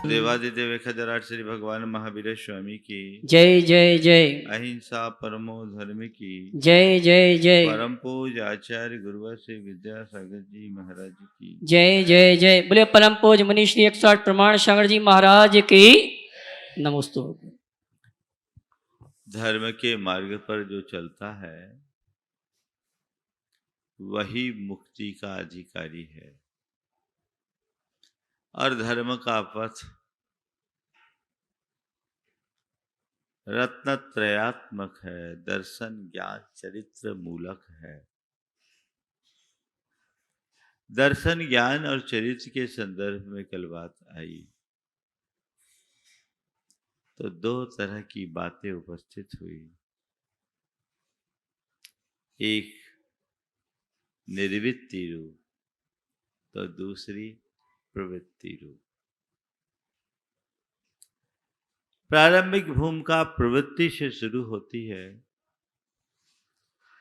देवादिदेव खजराट श्री भगवान महावीर स्वामी की जय जय जय। अहिंसा परमो धर्म की जय जय जय। परम पूज आचार्य गुरुवर श्री विद्यासागर जी महाराज की जय जय जय। बोले परम पूज मुनि श्री 108 प्रमाण सागर जी महाराज की नमोस्तु। धर्म के मार्ग पर जो चलता है वही मुक्ति का अधिकारी है और धर्म का पथ रत्नत्रयात्मक है, दर्शन ज्ञान चरित्र मूलक है। दर्शन ज्ञान और चरित्र के संदर्भ में कल बात आई तो दो तरह की बातें उपस्थित हुई। एक निर्वृत्ति रूप तो दूसरी प्रवृत्ति रूप। प्रारंभिक भूमिका प्रवृत्ति से शुरू होती है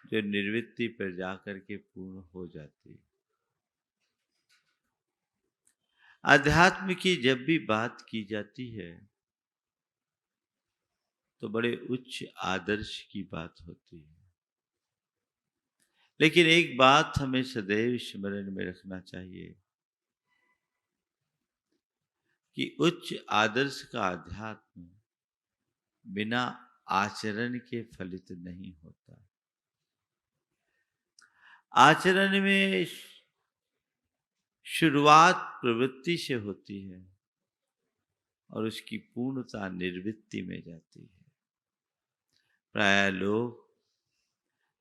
जो निर्वृत्ति पर जाकर के पूर्ण हो जाती है। अध्यात्म की जब भी बात की जाती है तो बड़े उच्च आदर्श की बात होती है, लेकिन एक बात हमें सदैव स्मरण में रखना चाहिए कि उच्च आदर्श का अध्यात्म बिना आचरण के फलित नहीं होता। आचरण में शुरुआत प्रवृत्ति से होती है और उसकी पूर्णता निर्वृत्ति में जाती है। प्राय लोग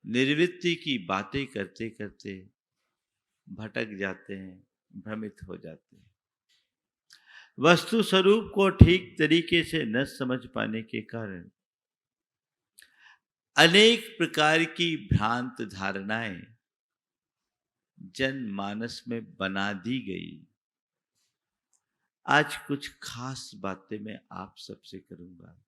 निर्वृत्ति की बातें करते करते भटक जाते हैं, भ्रमित हो जाते हैं। वस्तु स्वरूप को ठीक तरीके से न समझ पाने के कारण अनेक प्रकार की भ्रांत धारणाएं जनमानस में बना दी गई। आज कुछ खास बातें मैं आप सबसे करूंगा।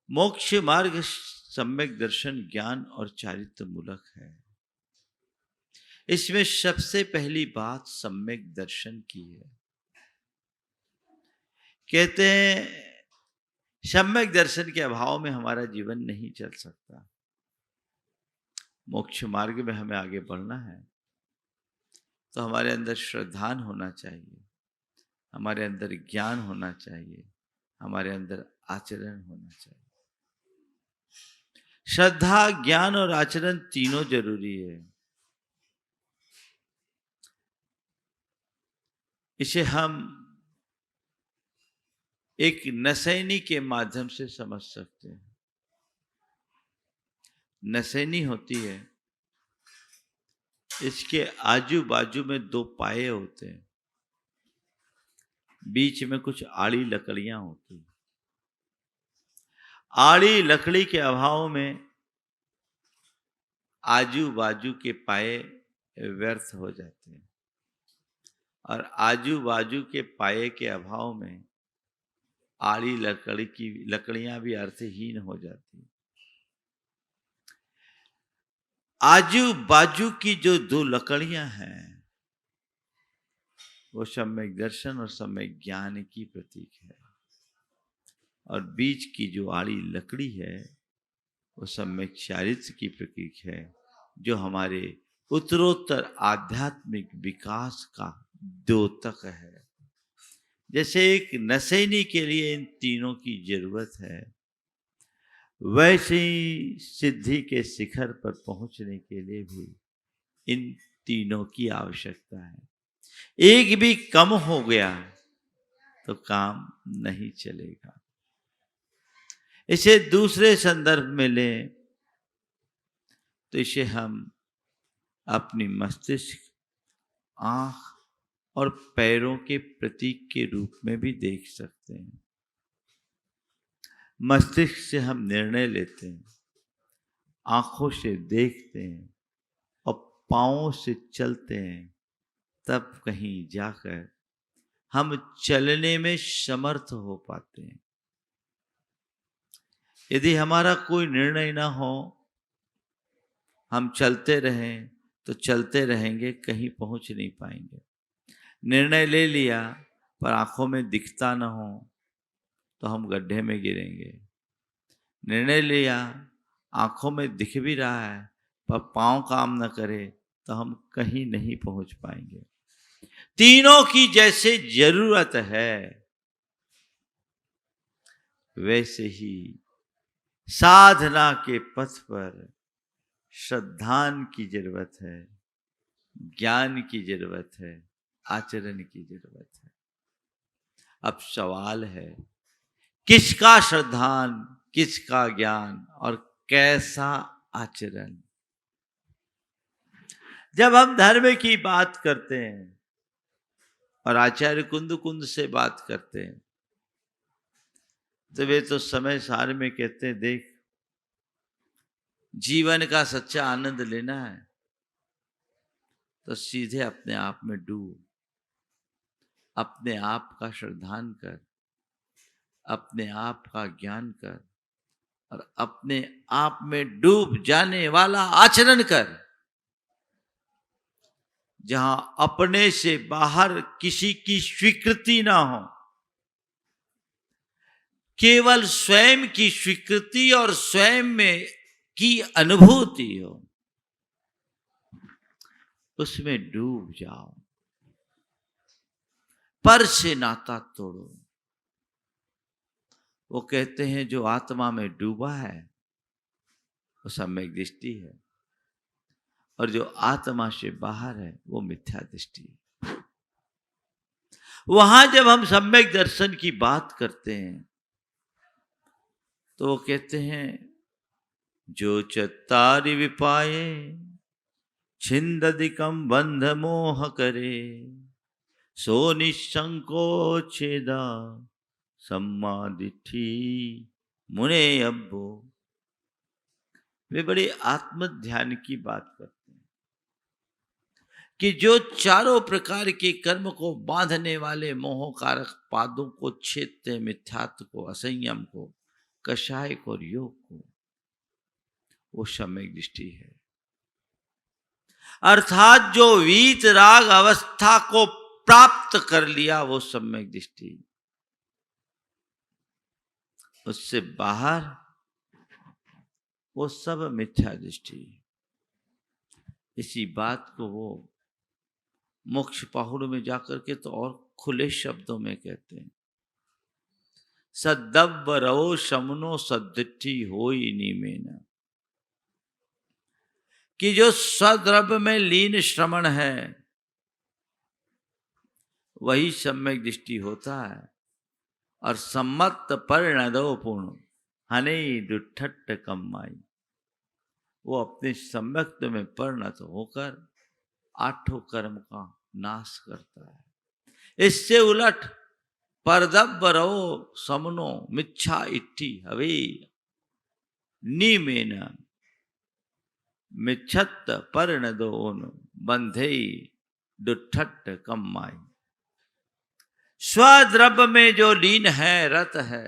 मोक्ष मार्ग सम्यक दर्शन ज्ञान और चारित्र मूलक है। इसमें सबसे पहली बात सम्यक दर्शन की है। कहते हैं सम्यक दर्शन के अभाव में हमारा जीवन नहीं चल सकता। मोक्ष मार्ग में हमें आगे बढ़ना है तो हमारे अंदर श्रद्धान होना चाहिए, हमारे अंदर ज्ञान होना चाहिए, हमारे अंदर आचरण होना चाहिए। श्रद्धा ज्ञान और आचरण तीनों जरूरी है। इसे हम एक नसैनी के माध्यम से समझ सकते हैं। नसैनी होती है, इसके आजू बाजू में दो पाए होते हैं, बीच में कुछ आड़ी लकड़ियां होती हैं। आड़ी लकड़ी के अभाव में आजू बाजू के पाए व्यर्थ हो जाते हैं और आजू बाजू के पाए के अभाव में आड़ी लकड़ियां भी अर्थहीन हो जाती हैं। आजू बाजू की जो दो लकड़ियां हैं वो सम्यक दर्शन और सम्यक ज्ञान की प्रतीक है और बीच की जो आड़ी लकड़ी है वो सम्यक चारित्र की प्रतीक है जो हमारे उत्तरोत्तर आध्यात्मिक विकास का द्योतक है। जैसे एक नसैनी के लिए इन तीनों की जरूरत है, वैसे ही सिद्धि के शिखर पर पहुंचने के लिए भी इन तीनों की आवश्यकता है। एक भी कम हो गया तो काम नहीं चलेगा। इसे दूसरे संदर्भ में लें तो इसे हम अपनी मस्तिष्क, आंख और पैरों के प्रतीक के रूप में भी देख सकते हैं। मस्तिष्क से हम निर्णय लेते हैं, आंखों से देखते हैं और पांवों से चलते हैं, तब कहीं जाकर हम चलने में समर्थ हो पाते हैं। यदि हमारा कोई निर्णय ना हो, हम चलते रहें तो चलते रहेंगे, कहीं पहुंच नहीं पाएंगे। निर्णय ले लिया पर आंखों में दिखता न हो तो हम गड्ढे में गिरेंगे। निर्णय लिया, आंखों में दिख भी रहा है पर पांव काम न करे तो हम कहीं नहीं पहुंच पाएंगे। तीनों की जैसे जरूरत है वैसे ही साधना के पथ पर श्रद्धान की जरूरत है, ज्ञान की जरूरत है, आचरण की जरूरत है। अब सवाल है किसका श्रद्धान, किसका ज्ञान और कैसा आचरण। जब हम धर्म की बात करते हैं और आचार्य कुंद कुंद से बात करते हैं तो वे तो समय सार में कहते हैं, देख जीवन का सच्चा आनंद लेना है तो सीधे अपने आप में डूब, अपने आप का श्रद्धान कर, अपने आप का ज्ञान कर और अपने आप में डूब जाने वाला आचरण कर। जहां अपने से बाहर किसी की स्वीकृति ना हो, केवल स्वयं की स्वीकृति और स्वयं में की अनुभूति हो, उसमें डूब जाओ, पर से नाता तोड़ो। वो कहते हैं जो आत्मा में डूबा है वो सम्यक दृष्टि है और जो आत्मा से बाहर है वो मिथ्या दृष्टि है। वहां जब हम सम्यक दर्शन की बात करते हैं तो वो कहते हैं जो चत्तारि विपाये छिंदधिकम बंध मोह करे सो निसंकोचेदा सम्मादिठी मुने अब्बो। वे बड़े आत्म ध्यान की बात करते हैं कि जो चारों प्रकार के कर्म को बांधने वाले मोहकारक पादों को छेदते, मिथ्यात्व को, असंयम को, कषाय को और योग को, वो सम्यक दृष्टि है। अर्थात जो वीत राग अवस्था को प्राप्त कर लिया वो सम्यक दृष्टि। उससे बाहर वो सब मिथ्या दृष्टि। इसी बात को वो मोक्ष पहाड़ में जाकर के तो और खुले शब्दों में कहते हैं, सद्दव्य रवो शमनो सद्दिठी होई नीमेना। कि जो सद्रव्य में लीन श्रमण है वही सम्यक दृष्टि होता है। और सम्मत परिणदो पूर्ण हने दुठट्ट कम्माई, वो अपने सम्यक्त में परिणत होकर आठों कर्म का नाश करता है। इससे उलट परदब्ब रहो समनो मिच्छा इट्ठी हवे नीमेन मिच्छत परिणदो बंधे दुठट्ट कम्माई। स्वद्रव्य में जो लीन है, रत है,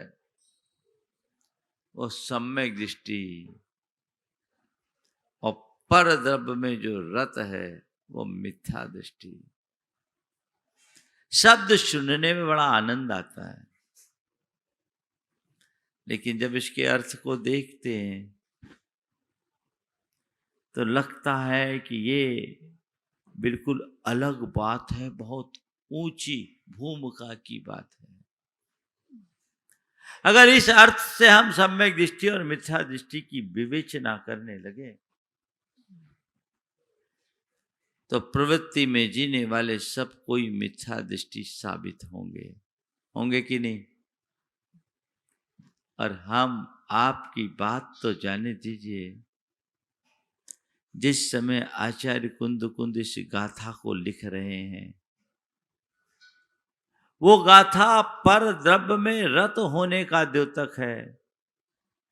वो सम्यक दृष्टि। और पर द्रव्य में जो रत है वो मिथ्या दृष्टि। शब्द सुनने में बड़ा आनंद आता है लेकिन जब इसके अर्थ को देखते हैं तो लगता है कि ये बिल्कुल अलग बात है, बहुत ऊंची भूमिका की बात है। अगर इस अर्थ से हम सम्यक दृष्टि और मिथ्या दृष्टि की विवेचना करने लगे तो प्रवृत्ति में जीने वाले सब कोई मिथ्या दृष्टि साबित होंगे कि नहीं। और हम आपकी बात तो जाने दीजिए, जिस समय आचार्य कुंद कुंद इस गाथा को लिख रहे हैं वो गाथा पर द्रव्य में रत होने का द्योतक है,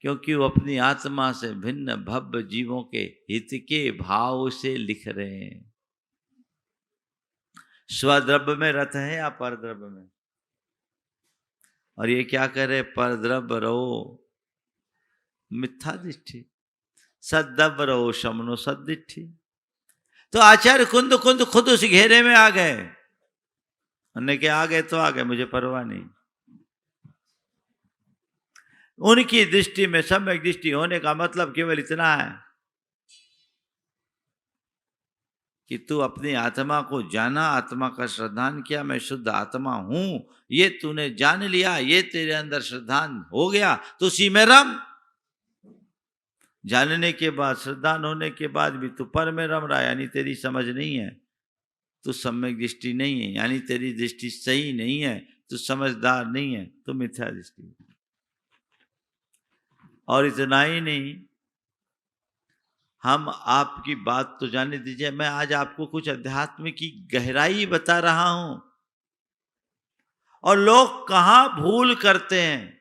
क्योंकि वो अपनी आत्मा से भिन्न भव्य जीवों के हित के भाव से लिख रहे हैं। स्वद्रव्य में रत है या पर द्रव्य में? और ये क्या करे, पर द्रव्य रहो मिथ्या दृष्टि, सद्द्रव्य रहो शमनो सद्दिठी। तो आचार्य कुंद कुंद खुद उस घेरे में आ गए उन्होंने के आ गए तो आ गए, मुझे परवाह नहीं। उनकी दृष्टि में सम्यक दृष्टि होने का मतलब केवल इतना है कि तू अपनी आत्मा को जाना, आत्मा का श्रद्धान किया, मैं शुद्ध आत्मा हूं, ये तूने जान लिया, ये तेरे अंदर श्रद्धान हो गया तो उसी में रम। जानने के बाद, श्रद्धान होने के बाद भी तू पर में रम रहा, यानी तेरी समझ नहीं है, तू सम्यक दृष्टि नहीं है, यानी तेरी दृष्टि सही नहीं है, तू समझदार नहीं है, तू मिथ्या दृष्टि। और इतना ही नहीं, हम आपकी बात तो जाने दीजिए, मैं आज आपको कुछ अध्यात्म की गहराई बता रहा हूं, और लोग कहां भूल करते हैं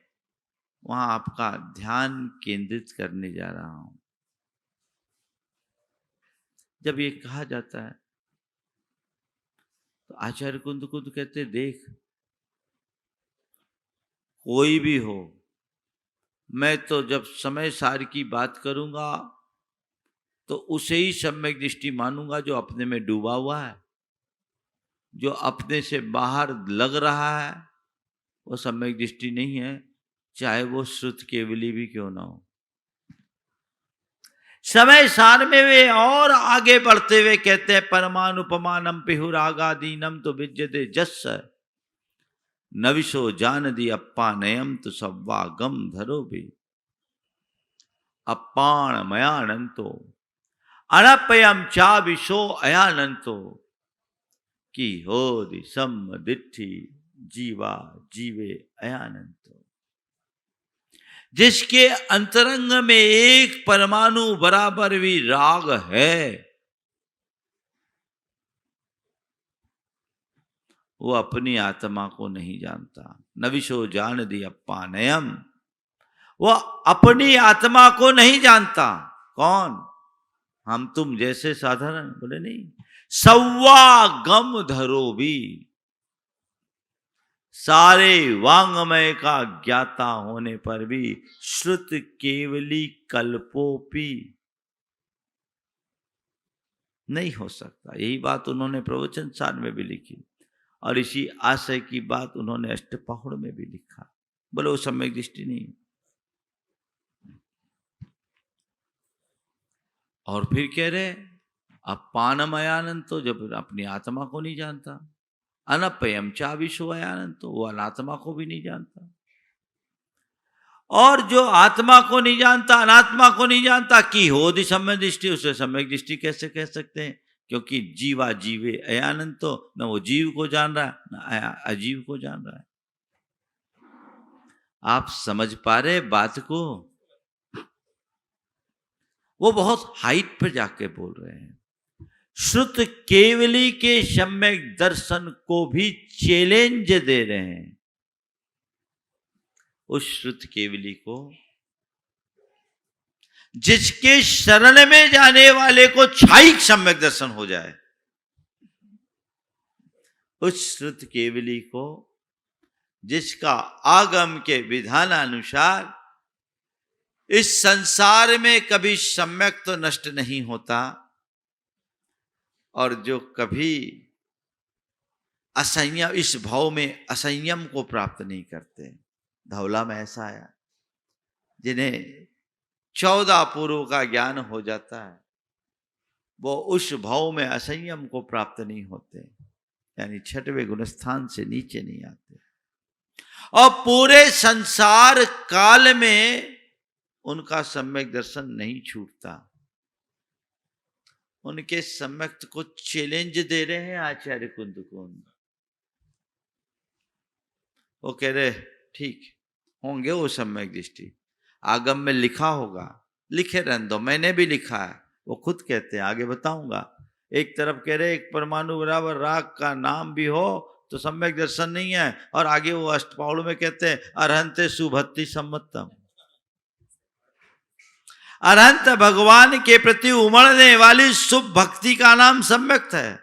वहां आपका ध्यान केंद्रित करने जा रहा हूं। जब ये कहा जाता है तो आचार्य कुंद कहते, देख कोई भी हो, मैं तो जब समय सार की बात करूंगा तो उसे ही सम्यक दृष्टि मानूंगा जो अपने में डूबा हुआ है, जो अपने से बाहर लग रहा है वो सम्यक दृष्टि नहीं है, चाहे वो श्रुत केवली भी क्यों ना हो। समय सार में वे और आगे बढ़ते हुए कहते हैं, परमानुपमानम पिहुरागादीनम तो विद्यते जस्स नविशो जान दी अप्पा नयम तो सव्वा गम धरो भी अप्पाण मयानंतो अनपयम चा विशो अयानंतो की हो दिशम दिट्ठी जीवा जीवे अयानंतो। जिसके अंतरंग में एक परमाणु बराबर भी राग है, वो अपनी आत्मा को नहीं जानता। नविशो जान दी अप्पा नयम, वो अपनी आत्मा को नहीं जानता। कौन? हम तुम जैसे साधारण? बोले नहीं, सव्वा गम धरो भी, सारे वांगमय का ज्ञाता होने पर भी श्रुत केवली कल्पोपी नहीं हो सकता। यही बात उन्होंने प्रवचन सार में भी लिखी, और इसी आशय की बात उन्होंने अष्टपहुड़ में भी लिखा। बोलो सम्यक दृष्टि नहीं। और फिर कह रहे अपानमयानंद, तो जब अपनी आत्मा को नहीं जानता, अनपयम चा विशो अयानंद, तो वो अनात्मा को भी नहीं जानता। और जो आत्मा को नहीं जानता, अनात्मा को नहीं जानता, की हो दी सम्यक दृष्टि, उसे सम्यक दृष्टि कैसे कह सकते हैं? क्योंकि जीवा जीवे अयानंद, तो न वो जीव को जान रहा है न अजीव को जान रहा है। आप समझ पा रहे बात को? वो बहुत हाइट पर जाके बोल रहे हैं। श्रुत केवली के सम्यक दर्शन को भी चैलेंज दे रहे हैं। उस श्रुत केवली को, जिसके शरण में जाने वाले को छायिक सम्यक दर्शन हो जाए, उस श्रुत केवली को जिसका आगम के विधानानुसार इस संसार में कभी सम्यक तो नष्ट नहीं होता, और जो कभी असंयम, इस भाव में असंयम को प्राप्त नहीं करते। धौला में ऐसा आया, जिन्हें 14 पूर्व का ज्ञान हो जाता है, वो उस भाव में असंयम को प्राप्त नहीं होते, यानी 6वें गुणस्थान से नीचे नहीं आते। और पूरे संसार काल में उनका सम्यक दर्शन नहीं छूटता। उनके सम्यक को चैलेंज दे रहे हैं आचार्य कुंद। वो कह रहे ठीक होंगे वो सम्यक दृष्टि, आगम में लिखा होगा, लिखे रहने दो, मैंने भी लिखा है। वो खुद कहते हैं, आगे बताऊंगा। एक तरफ कह रहे एक परमाणु बराबर राग का नाम भी हो तो सम्यक दर्शन नहीं है, और आगे वो अष्टपौड़ में कहते हैं अरहंते सुभक्ति सम्मतम, अरहंत भगवान के प्रति उमड़ने वाली शुभ भक्ति का नाम सम्यक है।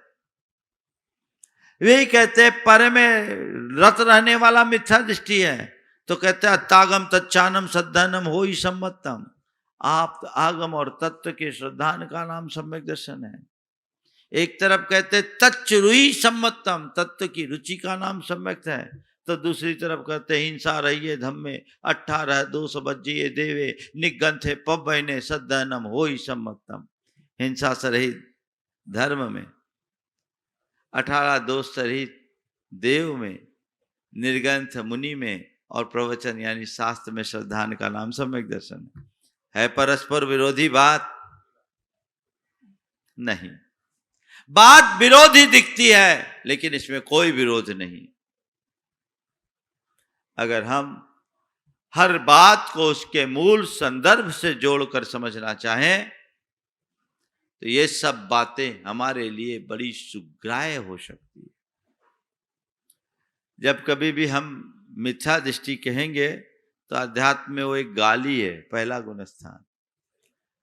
वे कहते हैं पर में रत रहने वाला मिथ्या दृष्टि है, तो कहते हैं तागम तच्चानम सद्धनम हो ही सम्मतम, आप आगम और तत्व के श्रद्धान का नाम सम्यक दर्शन है। एक तरफ कहते तच्च रुई सम्मतम, तत्व की रुचि का नाम सम्यक है, तो दूसरी तरफ कहते हिंसा रहिए धम्मे 18 दोष बज्जिए देवे निगंथे पवने सदनम हो ही सम्मतम। हिंसा से रहित धर्म में, 18 दोष रहित देव में, निर्गंथ मुनि में, और प्रवचन यानी शास्त्र में श्रद्धान का नाम सम्यक दर्शन है। परस्पर विरोधी बात नहीं, बात विरोधी दिखती है लेकिन इसमें कोई विरोध नहीं। अगर हम हर बात को उसके मूल संदर्भ से जोड़कर समझना चाहें तो ये सब बातें हमारे लिए बड़ी सुग्राह्य हो सकती है। जब कभी भी हम मिथ्या दृष्टि कहेंगे तो अध्यात्म में वो एक गाली है, पहला गुणस्थान।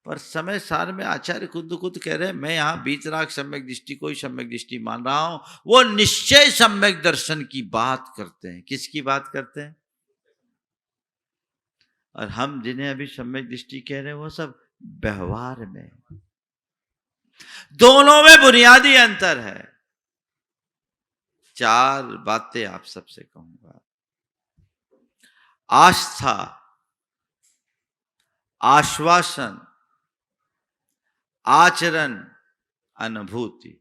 पर समय सार में आचार्य खुद कह रहे हैं मैं यहाँ बीतराग सम्यक दृष्टि को ही सम्यक दृष्टि मान रहा हूं। वो निश्चय सम्यक दर्शन की बात करते हैं। किसकी बात करते हैं? और हम जिन्हें अभी सम्यक दृष्टि कह रहे हैं वो सब व्यवहार में। दोनों में बुनियादी अंतर है। 4 बातें आप सबसे कहूंगा। आस्था, आश्वासन, आचरण, अनुभूति।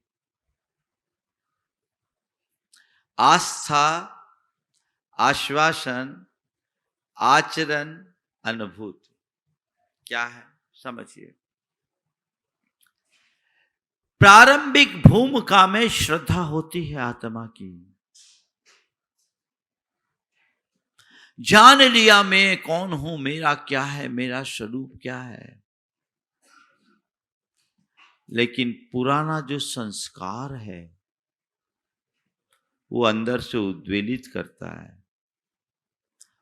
आस्था, आश्वासन, आचरण, अनुभूति क्या है समझिए। प्रारंभिक भूमिका में श्रद्धा होती है आत्मा की। जान लिया मैं कौन हूं, मेरा क्या है, मेरा स्वरूप क्या है। लेकिन पुराना जो संस्कार है वो अंदर से उद्वेलित करता है,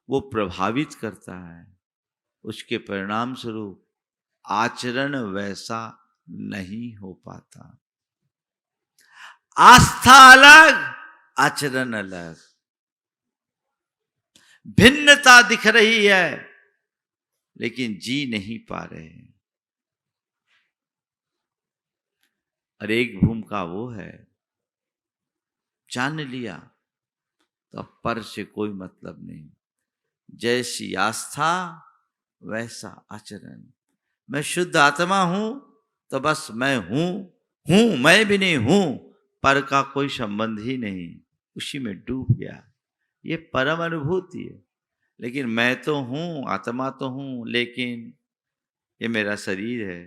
वो प्रभावित करता है। उसके परिणाम स्वरूप आचरण वैसा नहीं हो पाता। आस्था अलग, आचरण अलग, भिन्नता दिख रही है लेकिन जी नहीं पा रहे हैं। और एक भूमिका वो है, जान लिया तो अब पर से कोई मतलब नहीं। जैसी आस्था वैसा आचरण। मैं शुद्ध आत्मा हूं तो बस मैं हूं, मैं भी नहीं हूं, पर का कोई संबंध ही नहीं, उसी में डूब गया। ये परम अनुभूति है। लेकिन मैं तो हूं, आत्मा तो हूं, लेकिन ये मेरा शरीर है,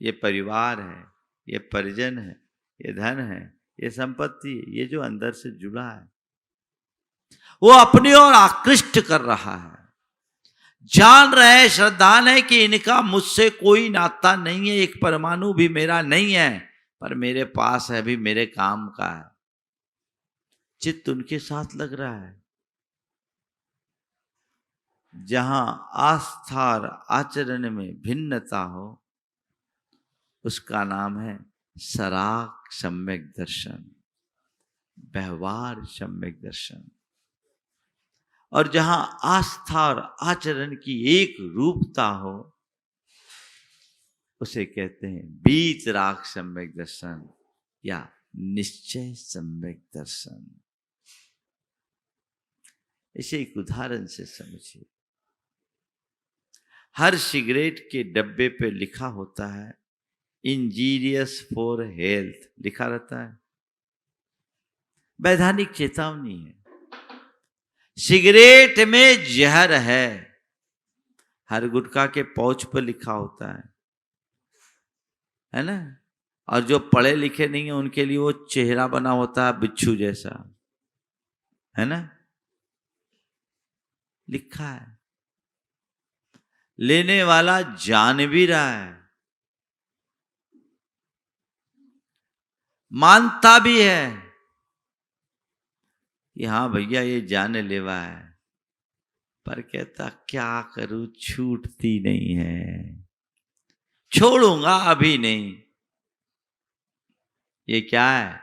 ये परिवार है, ये परिजन है, ये धन है, ये संपत्ति है, ये जो अंदर से जुड़ा है वो अपनी ओर आकृष्ट कर रहा है। जान रहे हैं, श्रद्धान है कि इनका मुझसे कोई नाता नहीं है, एक परमाणु भी मेरा नहीं है, पर मेरे पास है, भी मेरे काम का है। चित्त उनके साथ लग रहा है। जहां आस्था और आचरण में भिन्नता हो उसका नाम है सराग सम्यक दर्शन, व्यवहार सम्यक दर्शन। और जहां आस्था और आचरण की एक रूपता हो उसे कहते हैं बीतराग सम्यक दर्शन या निश्चय सम्यक दर्शन। इसे एक उदाहरण से समझिए। हर सिगरेट के डब्बे पे लिखा होता है इंजीरियस फॉर हेल्थ, लिखा रहता है। वैधानिक चेतावनी है, सिगरेट में जहर है। हर गुटखा के पाउच पर लिखा होता है ना। और जो पढ़े लिखे नहीं है उनके लिए वो चेहरा बना होता है बिच्छू जैसा, है ना, लिखा है। लेने वाला जान भी रहा है, मानता भी है कि हाँ भैया ये जानलेवा है, पर कहता क्या करूं, छूटती नहीं है, छोड़ूंगा अभी नहीं। ये क्या है?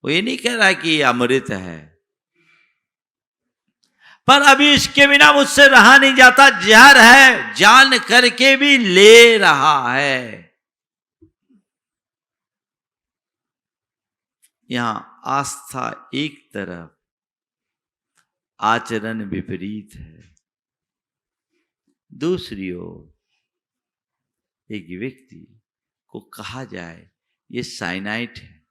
वो ये नहीं कह रहा कि ये अमृत है, पर अभी इसके बिना मुझसे रहा नहीं जाता, जहर है, जान करके भी ले रहा है। यहां आस्था एक तरफ, आचरण विपरीत है। दूसरी ओर एक व्यक्ति को कहा जाए ये साइनाइड है,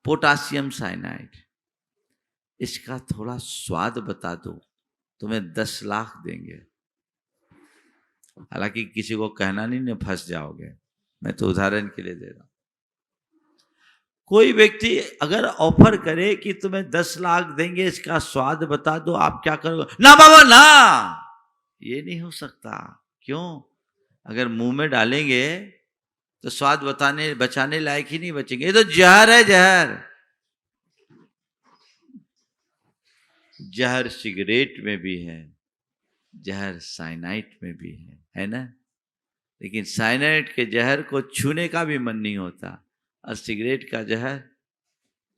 पोटासियम साइनाइड, इसका थोड़ा स्वाद बता दो, तुम्हें 10 लाख देंगे। हालांकि किसी को कहना नहीं, न फंस जाओगे, मैं तो उदाहरण के लिए दे रहा हूं। कोई व्यक्ति अगर ऑफर करे कि तुम्हें 10 लाख देंगे, इसका स्वाद बता दो, आप क्या करोगे? ना बाबा ना, ये नहीं हो सकता। क्यों? अगर मुंह में डालेंगे तो स्वाद बचाने लायक ही नहीं बचेंगे, ये तो जहर है, जहर। जहर सिगरेट में भी है, जहर साइनाइड में भी है ना? लेकिन साइनाइड के जहर को छूने का भी मन नहीं होता, और सिगरेट का जहर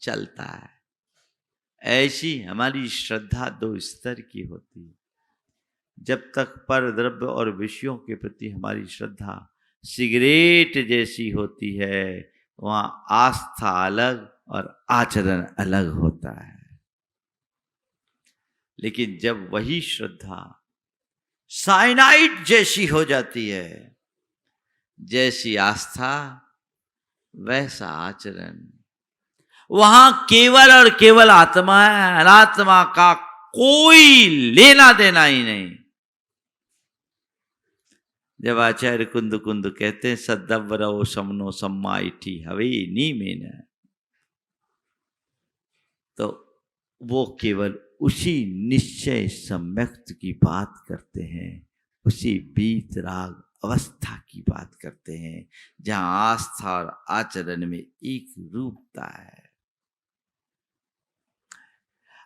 चलता है। ऐसी हमारी श्रद्धा 2 स्तर की होती है। जब तक पर द्रव्य और विषयों के प्रति हमारी श्रद्धा सिगरेट जैसी होती है, वहां आस्था अलग और आचरण अलग होता है। लेकिन जब वही श्रद्धा साइनाइड जैसी हो जाती है, जैसी आस्था वैसा आचरण, वहां केवल और केवल आत्मा है, अनात्मा का कोई लेना देना ही नहीं। जब आचार्य कुंद कुंद कहते हैं सद्दवरो समनो सम्मा इठी हवे नी में, तो वो केवल उसी निश्चय सम्यक्त की बात करते हैं, उसी बीतराग अवस्था की बात करते हैं, जहां आस्था और आचरण में एक रूपता है।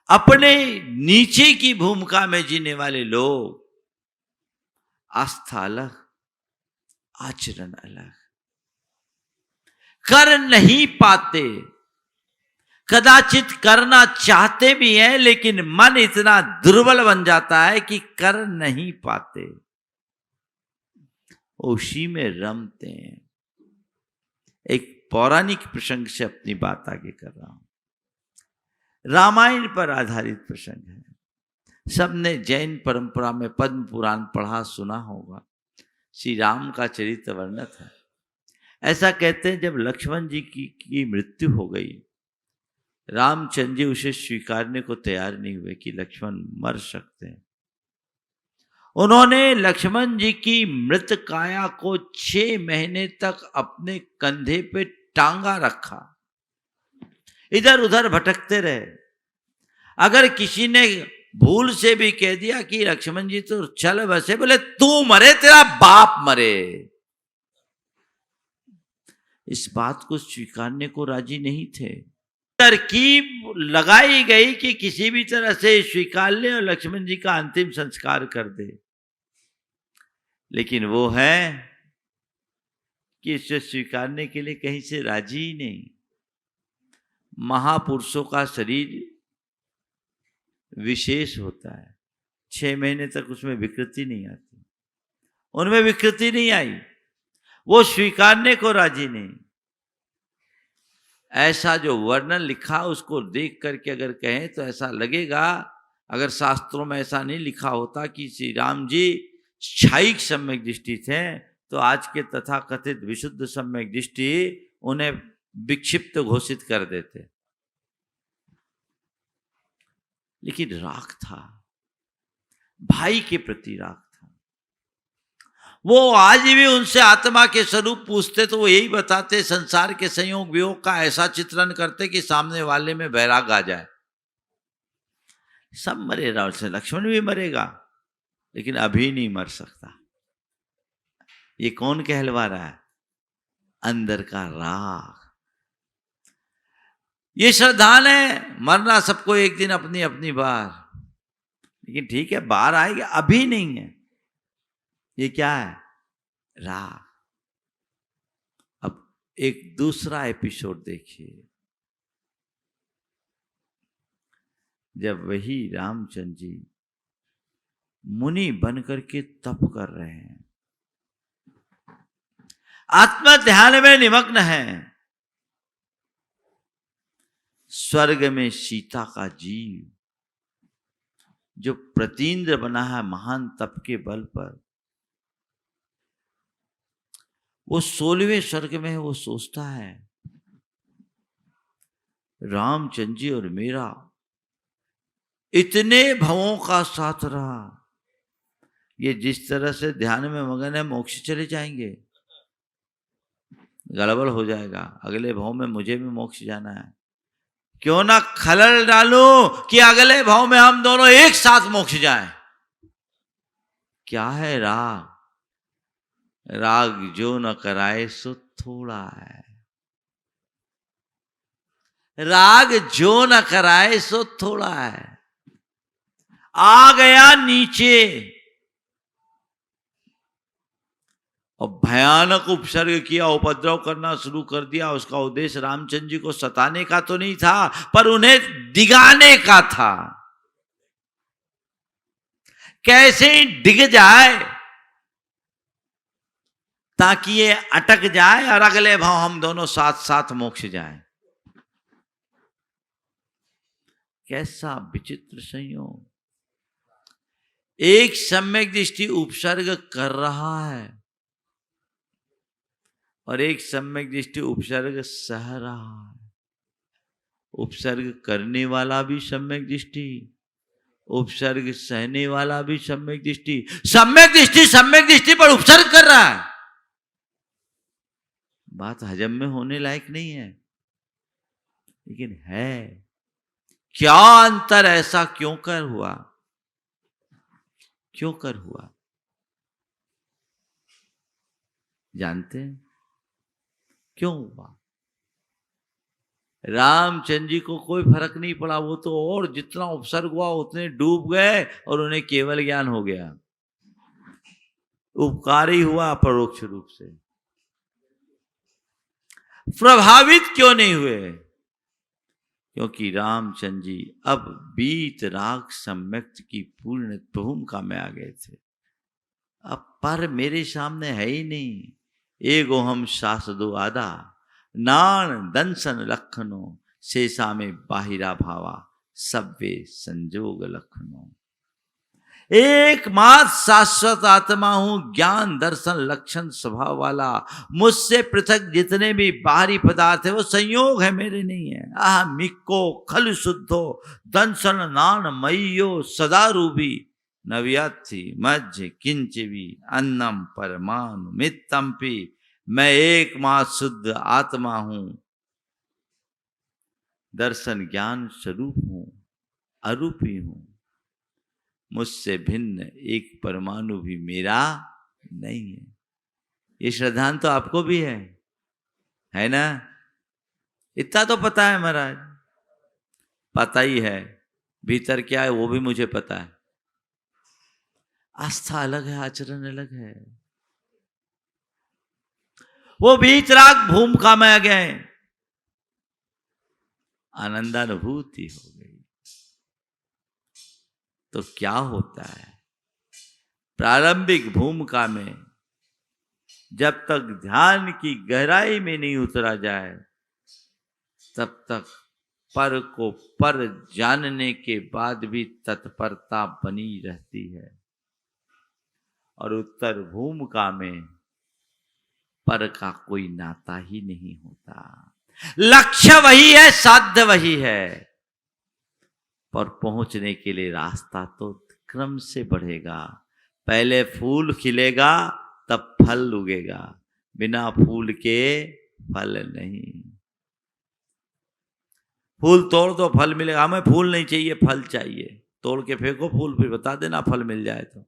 अपने नीचे की भूमिका में जीने वाले लोग आस्था अलग, आचरण अलग, कर नहीं पाते, कदाचित करना चाहते भी हैं, लेकिन मन इतना दुर्बल बन जाता है कि कर नहीं पाते, उसी में रमते हैं। एक पौराणिक प्रसंग से अपनी बात आगे कर रहा हूं। रामायण पर आधारित प्रसंग है। सबने जैन परंपरा में पद्म पुराण पढ़ा सुना होगा। श्री राम का चरित्र वर्णित है। ऐसा कहते हैं, जब लक्ष्मण जी की मृत्यु हो गई, रामचंद्र जी उसे स्वीकारने को तैयार नहीं हुए कि लक्ष्मण मर सकते हैं। उन्होंने लक्ष्मण जी की मृत काया को 6 महीने तक अपने कंधे पे टांगा रखा, इधर उधर भटकते रहे। अगर किसी ने भूल से भी कह दिया कि लक्ष्मण जी तो चल बसे, बोले तू मरे तेरा बाप मरे, इस बात को स्वीकारने को राजी नहीं थे। तरकीब लगाई गई कि किसी भी तरह से स्वीकार ले और लक्ष्मण जी का अंतिम संस्कार कर दे, लेकिन वो है कि इसे स्वीकारने के लिए कहीं से राजी ही नहीं। महापुरुषों का शरीर विशेष होता है, 6 महीने तक उसमें विकृति नहीं आती, उनमें विकृति नहीं आई, वो स्वीकारने को राजी नहीं। ऐसा जो वर्णन लिखा उसको देख करके अगर कहें तो ऐसा लगेगा, अगर शास्त्रों में ऐसा नहीं लिखा होता कि श्री राम जी क्षायिक सम्यक दृष्टि थे, तो आज के तथाकथित विशुद्ध सम्यक दृष्टि उन्हें विक्षिप्त घोषित कर देते। लेकिन राग था, भाई के प्रति राग था। वो आज भी उनसे आत्मा के स्वरूप पूछते तो वो यही बताते, संसार के संयोग वियोग का ऐसा चित्रण करते कि सामने वाले में वैराग आ जाए। सब मरेगा, उससे लक्ष्मण भी मरेगा, लेकिन अभी नहीं मर सकता। ये कौन कहलवा रहा है? अंदर का राग। ये श्रद्धान है, मरना सबको एक दिन अपनी अपनी बार, लेकिन ठीक है बार आएगी, अभी नहीं है। ये क्या है? राग। अब एक दूसरा एपिसोड देखिए, जब वही रामचंद्र जी मुनि बनकर के तप कर रहे हैं, आत्मा ध्यान में निमग्न है, स्वर्ग में सीता का जीव जो प्रतीन्द्र बना है महान तप के बल पर, वो 16वें स्वर्ग में है। वो सोचता है रामचंद्र जी और मेरा इतने भवों का साथ रहा, ये जिस तरह से ध्यान में मगन है मोक्ष चले जाएंगे, गड़बड़ हो जाएगा। अगले भाव में मुझे भी मोक्ष जाना है, क्यों ना खलल डालूं कि अगले भाव में हम दोनों एक साथ मोक्ष जाएं। क्या है राग? राग जो न कराए सो थोड़ा है। राग जो न कराए सो थोड़ा है। आ गया नीचे और भयानक उपसर्ग किया, उपद्रव करना शुरू कर दिया। उसका उद्देश्य रामचंद्र जी को सताने का तो नहीं था, पर उन्हें दिगाने का था। कैसे डिग जाए ताकि ये अटक जाए और अगले भाव हम दोनों साथ साथ मोक्ष जाए। कैसा विचित्र संयोग! एक सम्यक दृष्टि उपसर्ग कर रहा है और एक सम्यक दृष्टि उपसर्ग सह रहा है। उपसर्ग करने वाला भी सम्यक दृष्टि, उपसर्ग सहने वाला भी सम्यक दृष्टि। सम्यक दृष्टि पर उपसर्ग कर रहा है। बात हजम में होने लायक नहीं है, लेकिन है। क्या अंतर? ऐसा क्यों कर हुआ? क्यों कर हुआ? जानते हैं क्यों हुआ? रामचंद्र जी को कोई फर्क नहीं पड़ा। वो तो और जितना उपसर्ग हुआ उतने डूब गए और उन्हें केवल ज्ञान हो गया। उपकार ही हुआ परोक्ष रूप से। प्रभावित क्यों नहीं हुए? क्योंकि रामचंद्र जी अब बीत राग सम्यक की पूर्ण भूमिका में आ गए थे। अब पर मेरे सामने है ही नहीं। एगो हम सास दो आदा, नान दंसन लखनो, शेषा में बाहिरा भावा, सब्वे संजोग लखनो। एकमात्र शाश्वत आत्मा हूं, ज्ञान दर्शन लक्षण स्वभाव वाला। मुझसे पृथक जितने भी बाहरी पदार्थ है वो संयोग है, मेरे नहीं है। आह मिक्को खल शुद्धो दंसन नान मय्यो सदा रूबी, नव्याथी मध्य किंचवी अन्नम परमाणु मित्तम्पि। मैं एकमात्र शुद्ध आत्मा हूं, दर्शन ज्ञान स्वरूप हूं, अरूपी हूं। मुझसे भिन्न एक परमाणु भी मेरा नहीं है। ये श्रद्धांत तो आपको भी है ना? इतना तो पता है महाराज, पता ही है। भीतर क्या है वो भी मुझे पता है। आस्था अलग है, आचरण अलग है। वो भीतराग भूमिका में आ गए, आनंदानुभूति हो गई। तो क्या होता है? प्रारंभिक भूमिका में जब तक ध्यान की गहराई में नहीं उतरा जाए, तब तक पर को पर जानने के बाद भी तत्परता बनी रहती है। और उत्तर भूमिका में पर का कोई नाता ही नहीं होता। लक्ष्य वही है, साध्य वही है, पर पहुंचने के लिए रास्ता तो क्रम से बढ़ेगा। पहले फूल खिलेगा तब फल उगेगा, बिना फूल के फल नहीं। फूल तोड़ दो फल मिलेगा। हमें फूल नहीं चाहिए, फल चाहिए। तोड़ के फेंको फूल, फिर बता देना फल मिल जाए तो।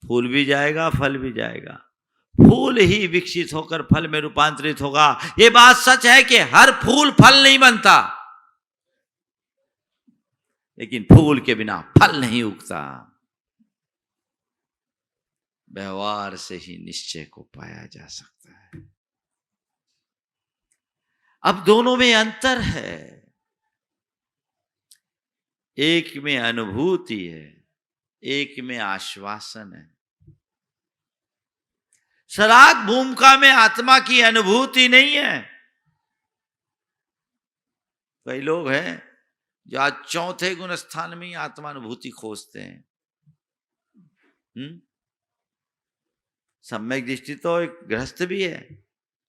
फूल भी जाएगा, फल भी जाएगा। फूल ही विकसित होकर फल में रूपांतरित होगा। ये बात सच है कि हर फूल फल नहीं बनता, लेकिन फूल के बिना फल नहीं उगता। व्यवहार से ही निश्चय को पाया जा सकता है। अब दोनों में अंतर है। एक में अनुभूति है, एक में आश्वासन है। सराग भूमिका में आत्मा की अनुभूति नहीं है, कई लोग हैं जो आज चौथे गुण स्थान में ही आत्मानुभूति खोजते हैं। सम्यक दृष्टि तो एक गृहस्थ भी है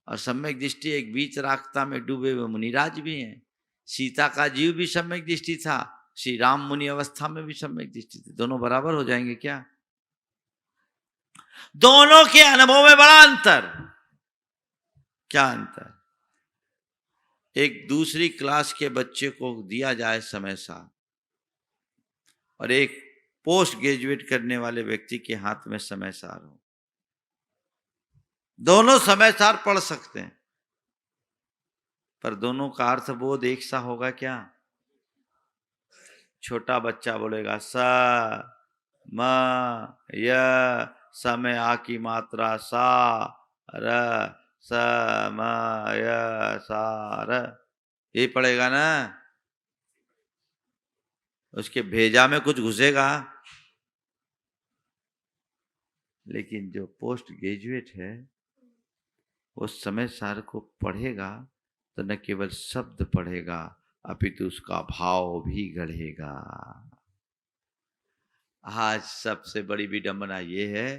और सम्यक दृष्टि एक बीच रास्ता में डूबे हुए मुनिराज भी हैं। सीता का जीव भी सम्यक दृष्टि था, श्री राम मुनि अवस्था में भी सम्यक दृष्टि थी। दोनों बराबर हो जाएंगे क्या? दोनों के अनुभव में बड़ा अंतर। क्या अंतर? एक दूसरी क्लास के बच्चे को दिया जाए समय सार और एक पोस्ट ग्रेजुएट करने वाले व्यक्ति के हाथ में समय सार हो, दोनों समय सार पढ़ सकते हैं, पर दोनों का अर्थ बोध एक सा होगा क्या? छोटा बच्चा बोलेगा स म य, समय आ की मात्रा सा र, स म य सा र, ये पढ़ेगा ना, उसके भेजा में कुछ घुसेगा। लेकिन जो पोस्ट ग्रेजुएट है वो समय सार को पढ़ेगा तो न केवल शब्द पढ़ेगा अपितु उसका भाव भी गढ़ेगा। आज सबसे बड़ी विडंबना ये है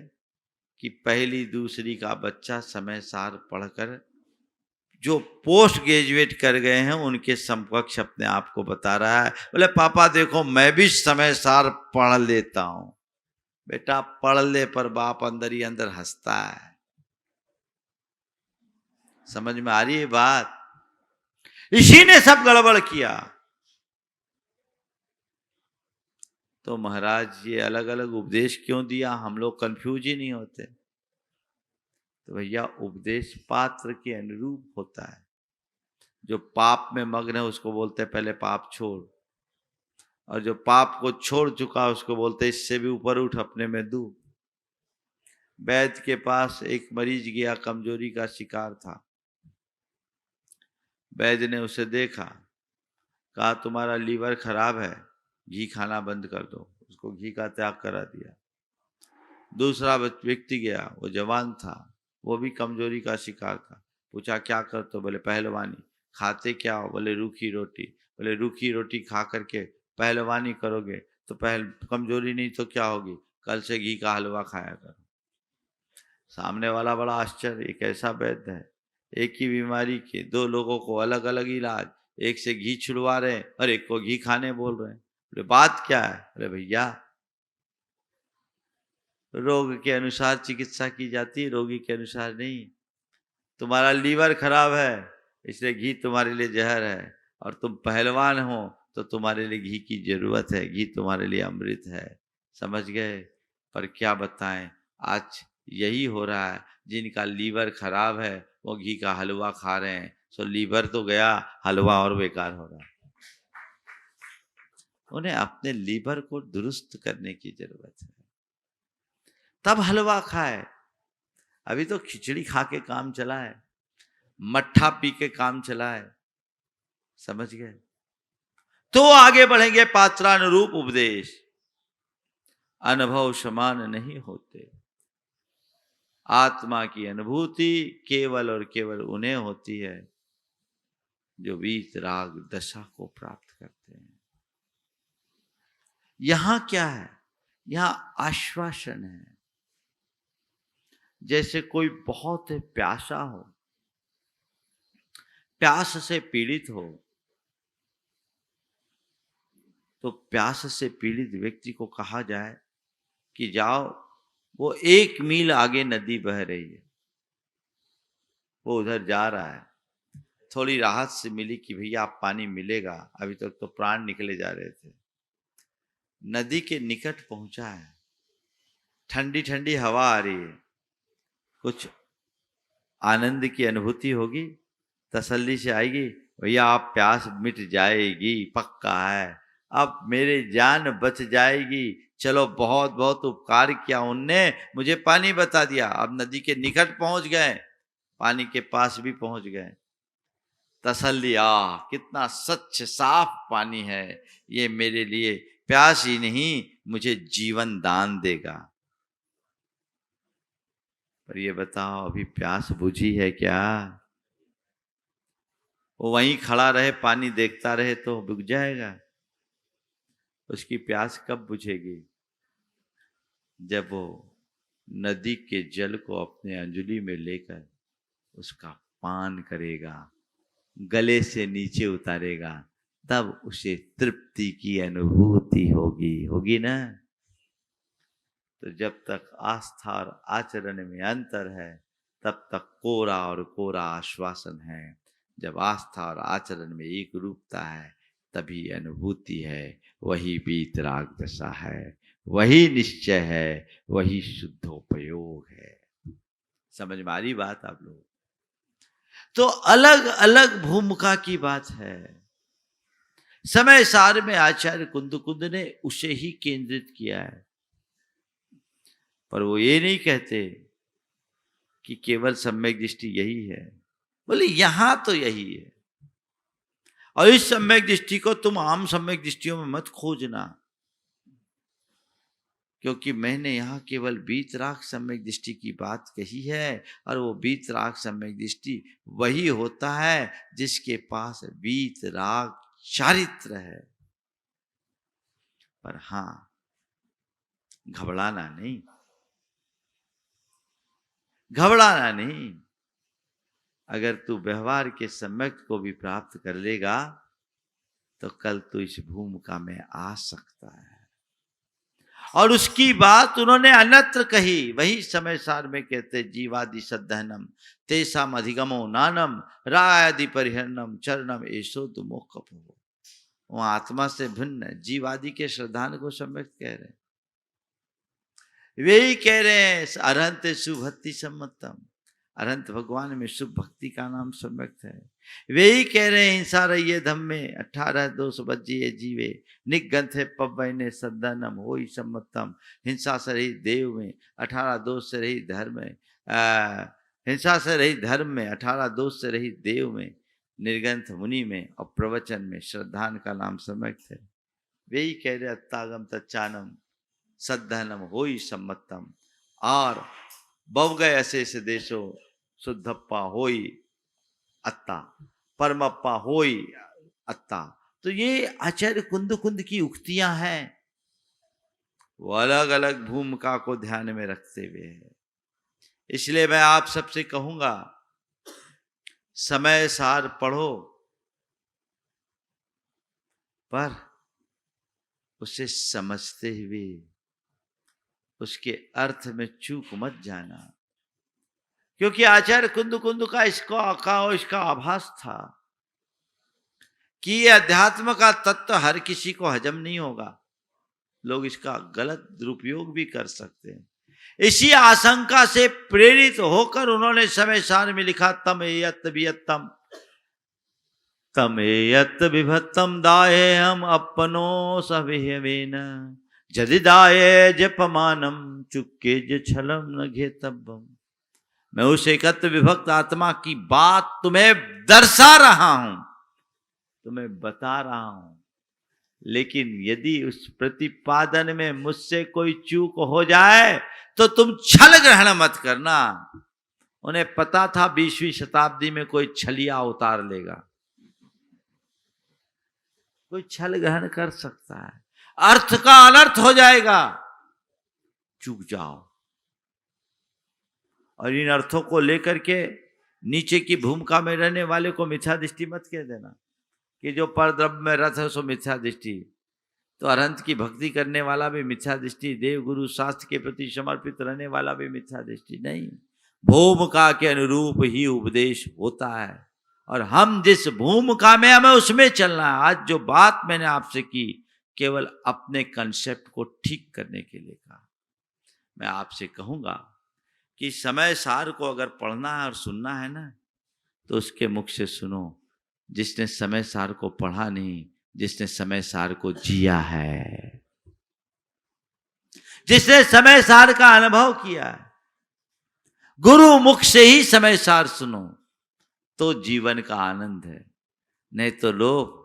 कि पहली दूसरी का बच्चा समय सार पढ़कर जो पोस्ट ग्रेजुएट कर गए हैं उनके समकक्ष अपने आप को बता रहा है। बोले पापा देखो मैं भी समय सार पढ़ लेता हूं। बेटा पढ़ ले, पर बाप अंदर ही अंदर हंसता है। समझ में आ रही है बात? इसी ने सब गड़बड़ किया। तो महाराज ये अलग अलग उपदेश क्यों दिया, हम लोग कंफ्यूज ही नहीं होते? तो भैया उपदेश पात्र के अनुरूप होता है। जो पाप में मग्न है उसको बोलते हैं पहले पाप छोड़, और जो पाप को छोड़ चुका उसको बोलते इससे भी ऊपर उठ, अपने में दू। वैद्य के पास एक मरीज गया, कमजोरी का शिकार था। वैद्य ने उसे देखा, कहा तुम्हारा लीवर खराब है, घी खाना बंद कर दो। उसको घी का त्याग करा दिया। दूसरा व्यक्ति गया, वो जवान था, वो भी कमजोरी का शिकार था। पूछा क्या करते हो? बोले पहलवानी। खाते क्या हो? बोले रूखी रोटी। बोले रूखी रोटी खा करके पहलवानी करोगे तो कमजोरी नहीं तो क्या होगी? कल से घी का हलवा खाया करो। सामने वाला बड़ा आश्चर्य, एक ऐसा वैद्य है, एक ही बीमारी के दो लोगों को अलग अलग इलाज, एक से घी छुड़वा रहे हैं और एक को घी खाने बोल रहे हैं। बोले बात क्या है? बोले भैया रोग के अनुसार चिकित्सा की जाती है, रोगी के अनुसार नहीं। तुम्हारा लीवर खराब है इसलिए घी तुम्हारे लिए जहर है, और तुम पहलवान हो तो तुम्हारे लिए घी की जरूरत है, घी तुम्हारे लिए अमृत है। समझ गए? पर क्या बताएं, आज यही हो रहा है। जिनका लीवर खराब है वो घी का हलवा खा रहे हैं, सो लीवर तो गया, हलवा और बेकार हो रहा है। उन्हें अपने लीवर को दुरुस्त करने की जरूरत है, तब हलवा खाए। अभी तो खिचड़ी खा के काम चला है, मट्ठा पी के काम चला है। समझ गए? तो आगे बढ़ेंगे। पात्रानुरूप उपदेश। अनुभव समान नहीं होते। आत्मा की अनुभूति केवल और केवल उन्हें होती है जो वीतराग दशा को प्राप्त करते हैं। यहां क्या है? यहां आश्वासन है। जैसे कोई बहुत प्यासा हो, प्यास से पीड़ित हो, तो प्यास से पीड़ित व्यक्ति को कहा जाए कि जाओ, वो 1 मील आगे नदी बह रही है, वो उधर जा रहा है। थोड़ी राहत से मिली कि भैया आप पानी मिलेगा, अभी तक तो प्राण निकले जा रहे थे। नदी के निकट पहुंचा है, ठंडी ठंडी हवा आ रही है, कुछ आनंद की अनुभूति होगी, तसल्ली से आएगी, भैया आप प्यास मिट जाएगी, पक्का है, अब मेरे जान बच जाएगी, चलो बहुत बहुत उपकार किया उनने, मुझे पानी बता दिया। अब नदी के निकट पहुंच गए, पानी के पास भी पहुंच गए, तसल्ली, कितना स्वच्छ साफ पानी है, ये मेरे लिए प्यास ही नहीं मुझे जीवन दान देगा। पर ये बताओ अभी प्यास बुझी है क्या? वो वहीं खड़ा रहे, पानी देखता रहे तो बुझ जाएगा। उसकी प्यास कब बुझेगी? जब वो नदी के जल को अपने अंजलि में लेकर उसका पान करेगा, गले से नीचे उतारेगा, तब उसे तृप्ति की अनुभूति होगी ना। तो जब तक आस्था और आचरण में अंतर है, तब तक कोरा और कोरा आश्वासन है। जब आस्था और आचरण में एक रूपता है, तभी अनुभूति है। वही वीतराग दशा है, वही निश्चय है, वही शुद्धोपयोग है। समझ में आ रही बात आप लोग? तो अलग अलग भूमिका की बात है। समय सार में आचार्य कुंद ने उसे ही केंद्रित किया है, पर वो ये नहीं कहते कि केवल सम्यक दृष्टि यही है। बोले यहां तो यही है, और इस सम्यक दृष्टि को तुम आम सम्यक दृष्टियों में मत खोजना, क्योंकि मैंने यहाँ केवल वीतराग सम्यक दृष्टि की बात कही है। और वो वीतराग सम्यक दृष्टि वही होता है जिसके पास वीतराग चारित्र है। पर हाँ, घबराना नहीं, घबराना नहीं। अगर तू व्यवहार के सम्यक को भी प्राप्त कर लेगा तो कल तू इस भूमिका में आ सकता है। और उसकी बात उन्होंने अन्यत्र कही। वही समय सार में कहते, जीवादि सद्धनम तेसाम अधिगमो नानम रायादि परिहरणम चरणम एसो तो मोक्ष। वो आत्मा से भिन्न जीवादि के श्रद्धान को सम्यक कह रहे हैं। वे ही कह रहे हैं अरहंत सुभक्ति सम्मतम, अरहंत भगवान में शुभ भक्ति का नाम सम्यक है। वे ही कह रहे हैं हिंसा रहिए धम में 18 दोष बजिए जीवे, निगंथ है पवने सद्दानम हो ही सम्मतम। हिंसा से रही देव में 18 दोष से रही धर्म में, हिंसा से रही धर्म में 18 दोष से रही देव में, निर्गंथ मुनि में और प्रवचन में श्रद्धान का नाम सम्यक है। वे ही कह रहे अत्तागम तच्चानम सद्धनम हो ही सम्मतम, और बव गए अशेष देशो शुद्धप्पा होई अत्ता, परमप्पा होई अत्ता। तो ये आचार्य कुंद की उक्तियां हैं, वो अलग अलग भूमिका को ध्यान में रखते हुए है। इसलिए मैं आप सबसे कहूंगा, समय सार पढ़ो, पर उसे समझते हुए उसके अर्थ में चूक मत जाना। क्योंकि आचार्य कुंद का इसका आभास था कि ये अध्यात्म का तत्व हर किसी को हजम नहीं होगा, लोग इसका गलत दुरुपयोग भी कर सकते हैं। इसी आशंका से प्रेरित होकर उन्होंने समय सार में लिखा, तम एयत वियत्तम तम एयत विभत्तम दाये हम अपनो सवेन जदि दाये जपमानम चुके ज छलम न घेतब्बम। मैं उस एकत्व विभक्त आत्मा की बात तुम्हें दर्शा रहा हूं, तुम्हें बता रहा हूं, लेकिन यदि उस प्रतिपादन में मुझसे कोई चूक हो जाए तो तुम छल ग्रहण मत करना। उन्हें पता था 20वीं शताब्दी में कोई छलिया उतार लेगा, कोई छल ग्रहण कर सकता है, अर्थ का अनर्थ हो जाएगा, चूक जाओ। और इन अर्थों को लेकर के नीचे की भूमिका में रहने वाले को मिथ्या दृष्टि मत कह देना कि जो परद्रव्य में रथ है सो मिथ्या दृष्टि। तो अरहंत की भक्ति करने वाला भी मिथ्या दृष्टि, देव गुरु शास्त्र के प्रति समर्पित रहने वाला भी मिथ्या दृष्टि नहीं। भूमिका के अनुरूप ही उपदेश होता है, और हम जिस भूमिका में हमें उसमें चलना है। आज जो बात मैंने आपसे की केवल अपने कंसेप्ट को ठीक करने के लिए कहा। मैं आपसे कहूंगा कि समय सार को अगर पढ़ना है और सुनना है ना, तो उसके मुख से सुनो जिसने समय सार को पढ़ा नहीं, जिसने समय सार को जिया है, जिसने समय सार का अनुभव किया है। गुरु मुख से ही समय सार सुनो तो जीवन का आनंद है। नहीं तो लोग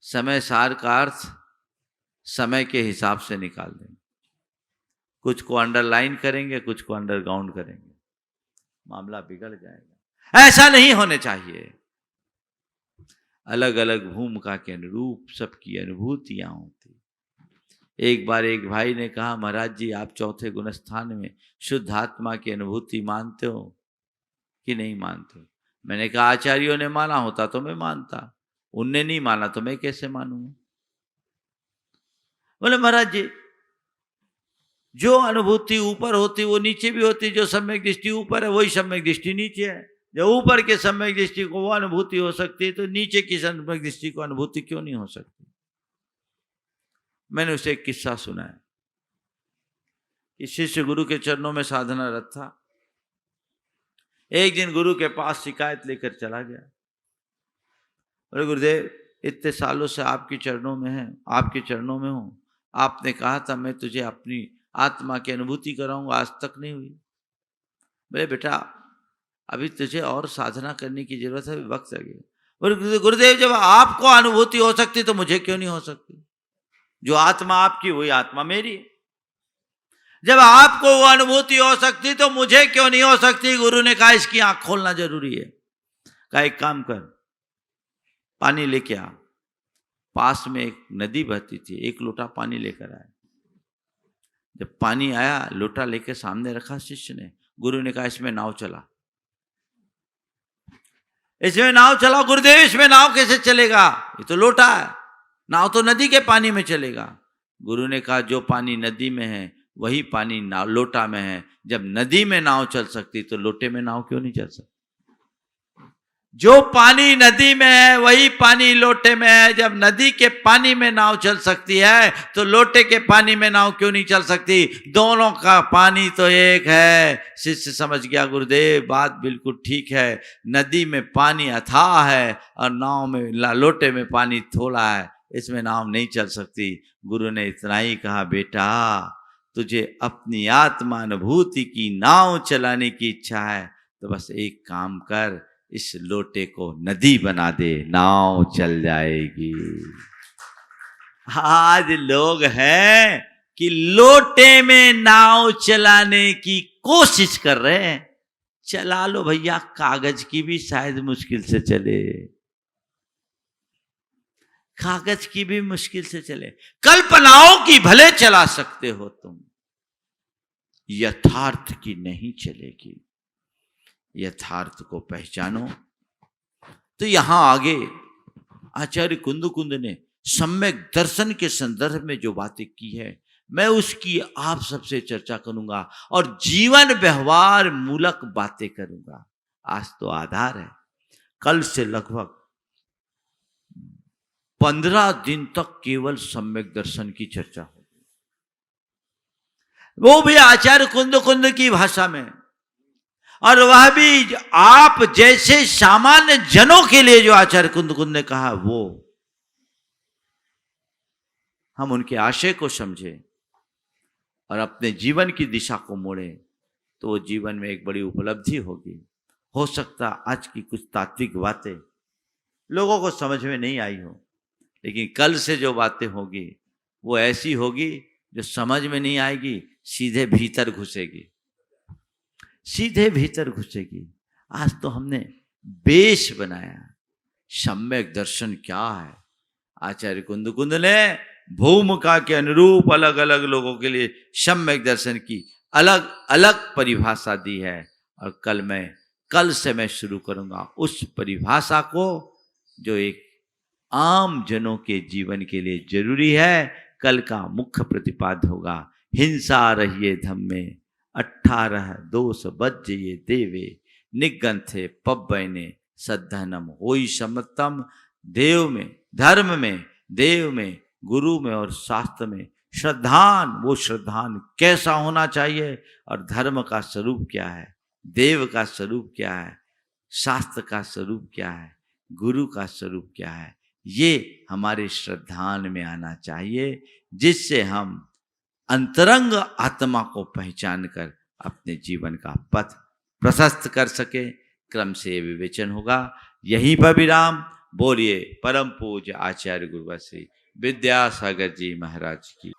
समय सार का अर्थ समय के हिसाब से निकाल देंगे, कुछ को अंडरलाइन करेंगे, कुछ को अंडरग्राउंड करेंगे, मामला बिगड़ जाएगा। ऐसा नहीं होने चाहिए। अलग अलग भूमिका के अनुरूप सबकी अनुभूतियां होती। एक बार एक भाई ने कहा, महाराज जी आप चौथे गुणस्थान में शुद्ध आत्मा की अनुभूति मानते हो कि नहीं मानते हो? मैंने कहा आचार्यों ने माना होता तो मैं मानता, उनने नहीं माना तो मैं कैसे मानूंगा? बोले महाराज जी जो अनुभूति ऊपर होती वो नीचे भी होती, जो सम्यक दृष्टि ऊपर है वही सम्यक दृष्टि नीचे है। जब ऊपर के सम्यक दृष्टि को वो अनुभूति हो सकती है तो नीचे की सम्यक दृष्टि को अनुभूति क्यों नहीं हो सकती? मैंने उसे एक किस्सा सुनाया कि शिष्य गुरु के चरणों में साधनारत था। एक दिन गुरु के पास शिकायत लेकर चला गया। बोले गुरुदेव इतने सालों से आपके चरणों में है, आपके चरणों में हूं, आपने कहा था मैं तुझे अपनी आत्मा की अनुभूति कराऊंगा, आज तक नहीं हुई। बोले बेटा अभी तुझे और साधना करने की जरूरत है, वक्त लगेगा। बोले गुरुदेव जब आपको अनुभूति हो सकती तो मुझे क्यों नहीं हो सकती? जो आत्मा आपकी वही आत्मा मेरी है। जब आपको वो अनुभूति हो सकती तो मुझे क्यों नहीं हो सकती? गुरु ने कहा इसकी आंख खोलना जरूरी है। कहा एक काम कर, पानी लेके आ। पास में एक नदी बहती थी, एक लोटा पानी लेकर आया। जब पानी आया लोटा लेके सामने रखा शिष्य ने, गुरु ने कहा इसमें नाव चला। इसमें नाव चला। गुरुदेव इसमें नाव कैसे चलेगा? ये तो लोटा है, नाव तो नदी के पानी में चलेगा। गुरु ने कहा जो पानी नदी में है वही पानी नाव लोटा में है। जब नदी में नाव चल सकती तो लोटे में नाव क्यों नहीं चल सकती? जो पानी नदी में है वही पानी लोटे में है। जब नदी के पानी में नाव चल सकती है तो लोटे के पानी में नाव क्यों नहीं चल सकती? दोनों का पानी तो एक है। शिष्य समझ गया गुरुदेव बात बिल्कुल ठीक है, नदी में पानी अथाह है और नाव में लोटे में पानी थोड़ा है, इसमें नाव नहीं चल सकती। गुरु ने इतना ही कहा बेटा तुझे अपनी आत्मा अनुभूति की नाव चलाने की इच्छा है तो बस एक काम कर, इस लोटे को नदी बना दे, नाव चल जाएगी। आज लोग हैं कि लोटे में नाव चलाने की कोशिश कर रहे हैं। चला लो भैया, कागज की भी शायद मुश्किल से चले, कागज की भी मुश्किल से चले, कल्पनाओं की भले चला सकते हो तुम, यथार्थ की नहीं चलेगी। यथार्थ को पहचानो। तो यहां आगे आचार्य कुंद ने सम्यक दर्शन के संदर्भ में जो बातें की है मैं उसकी आप सबसे चर्चा करूंगा और जीवन व्यवहार मूलक बातें करूंगा। आज तो आधार है, कल से लगभग 15 दिन तक केवल सम्यक दर्शन की चर्चा होगी, वो भी आचार्य कुंद की भाषा में, और वह भी आप जैसे सामान्य जनों के लिए जो आचार्य कुंद ने कहा वो हम उनके आशय को समझे और अपने जीवन की दिशा को मोड़े तो वो जीवन में एक बड़ी उपलब्धि होगी। हो सकता आज की कुछ तात्विक बातें लोगों को समझ में नहीं आई हो, लेकिन कल से जो बातें होगी वो ऐसी होगी जो समझ में नहीं आएगी, सीधे भीतर घुसेगी, सीधे भीतर घुसेगी। आज तो हमने बेस बनाया, सम्यक दर्शन क्या है। आचार्य कुंद ने भूमिका के अनुरूप अलग अलग लोगों के लिए सम्यक दर्शन की अलग अलग परिभाषा दी है और कल से मैं शुरू करूंगा उस परिभाषा को जो एक आम जनों के जीवन के लिए जरूरी है। कल का मुख्य प्रतिपाद होगा हिंसा रहिए धम्मे 18 दोष बज्जिए देवे निगंथे पब्बैने सद्धनम होई सम्मतम। देव में, धर्म में, देव में, गुरु में और शास्त्र में श्रद्धान, वो श्रद्धान कैसा होना चाहिए और धर्म का स्वरूप क्या है, देव का स्वरूप क्या है, शास्त्र का स्वरूप क्या है, गुरु का स्वरूप क्या है, ये हमारे श्रद्धान में आना चाहिए, जिससे हम अंतरंग आत्मा को पहचान कर अपने जीवन का पथ प्रशस्त कर सके। क्रम से विवेचन होगा। यहीं पर विराम। बोलिए परम पूज्य आचार्य गुरुवर श्री विद्यासागर जी महाराज की।